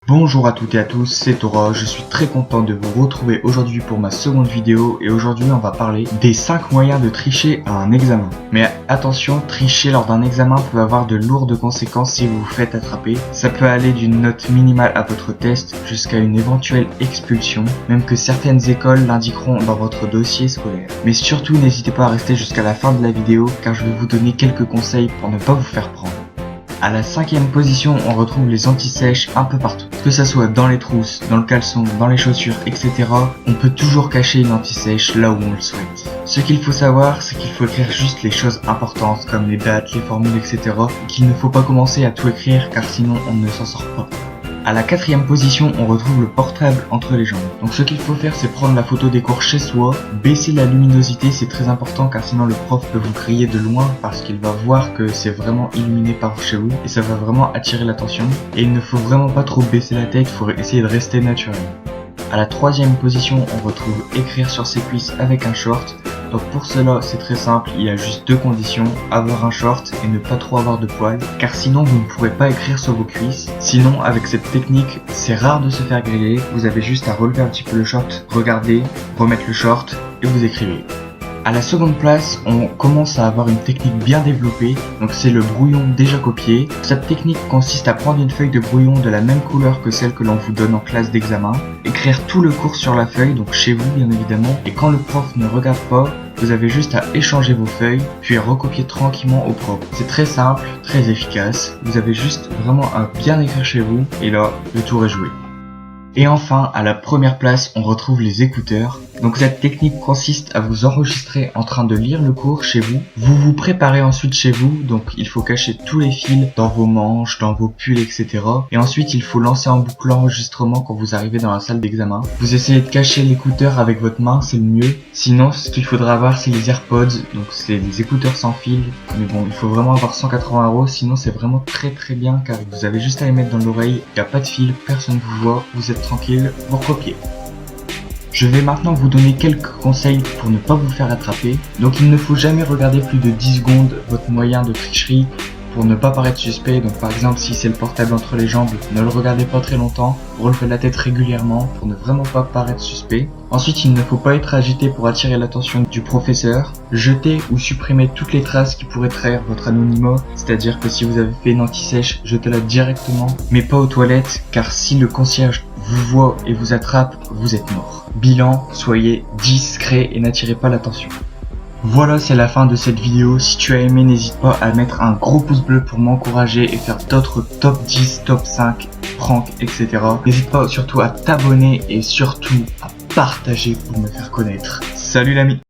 Bonjour à toutes et à tous, c'est Tora, je suis très content de vous retrouver aujourd'hui pour ma seconde vidéo et aujourd'hui on va parler des 5 moyens de tricher à un examen. Mais attention, tricher lors d'un examen peut avoir de lourdes conséquences si vous vous faites attraper. Ça peut aller d'une note minimale à votre test jusqu'à une éventuelle expulsion, même que certaines écoles l'indiqueront dans votre dossier scolaire. Mais surtout n'hésitez pas à rester jusqu'à la fin de la vidéo car je vais vous donner quelques conseils pour ne pas vous faire prendre. À la 5e position, on retrouve les anti-sèches un peu partout. Que ça soit dans les trousses, dans le caleçon, dans les chaussures, etc. On peut toujours cacher une anti-sèche là où on le souhaite. Ce qu'il faut savoir, c'est qu'il faut écrire juste les choses importantes comme les dates, les formules, etc. Et qu'il ne faut pas commencer à tout écrire car sinon on ne s'en sort pas. À la 4e position, on retrouve le portable entre les jambes. Donc ce qu'il faut faire, c'est prendre la photo des cours chez soi, baisser la luminosité, c'est très important car sinon le prof peut vous griller de loin parce qu'il va voir que c'est vraiment illuminé par chez vous et ça va vraiment attirer l'attention. Et il ne faut vraiment pas trop baisser la tête, il faut essayer de rester naturel. À la 3e position, on retrouve écrire sur ses cuisses avec un short. Donc pour cela, c'est très simple, il y a juste deux conditions, avoir un short et ne pas trop avoir de poils, car sinon vous ne pourrez pas écrire sur vos cuisses. Sinon, avec cette technique, c'est rare de se faire griller, vous avez juste à relever un petit peu le short, regarder, remettre le short et vous écrivez. À la seconde place, on commence à avoir une technique bien développée, donc c'est le brouillon déjà copié. Cette technique consiste à prendre une feuille de brouillon de la même couleur que celle que l'on vous donne en classe d'examen, écrire tout le cours sur la feuille, donc chez vous bien évidemment, et quand le prof ne regarde pas, vous avez juste à échanger vos feuilles, puis à recopier tranquillement au propre. C'est très simple, très efficace, vous avez juste vraiment à bien écrire chez vous, et là, le tour est joué. Et enfin, à la première place, on retrouve les écouteurs. Donc cette technique consiste à vous enregistrer en train de lire le cours chez vous. Vous vous préparez ensuite chez vous, donc il faut cacher tous les fils dans vos manches, dans vos pulls, etc. Et ensuite il faut lancer en boucle l'enregistrement quand vous arrivez dans la salle d'examen. Vous essayez de cacher l'écouteur avec votre main, c'est le mieux. Sinon, ce qu'il faudra avoir, c'est les AirPods, donc c'est des écouteurs sans fil. Mais bon, il faut vraiment avoir 180 €, sinon c'est vraiment très bien car vous avez juste à les mettre dans l'oreille, il n'y a pas de fil, personne vous voit, vous êtes tranquille, vous recopiez. Je vais maintenant vous donner quelques conseils pour ne pas vous faire attraper. Donc il ne faut jamais regarder plus de 10 secondes votre moyen de tricherie pour ne pas paraître suspect. Donc par exemple si c'est le portable entre les jambes, ne le regardez pas très longtemps, relevez la tête régulièrement pour ne vraiment pas paraître suspect. Ensuite il ne faut pas être agité pour attirer l'attention du professeur. Jetez ou supprimez toutes les traces qui pourraient trahir votre anonymat, c'est-à-dire que si vous avez fait une anti-sèche, jetez-la directement, mais pas aux toilettes, car si le concierge vous voit et vous attrape, vous êtes mort. Bilan, soyez discret et n'attirez pas l'attention. Voilà, c'est la fin de cette vidéo. Si tu as aimé, n'hésite pas à mettre un gros pouce bleu pour m'encourager et faire d'autres top 10, top 5, pranks, etc. N'hésite pas surtout à t'abonner et surtout à partager pour me faire connaître. Salut l'ami!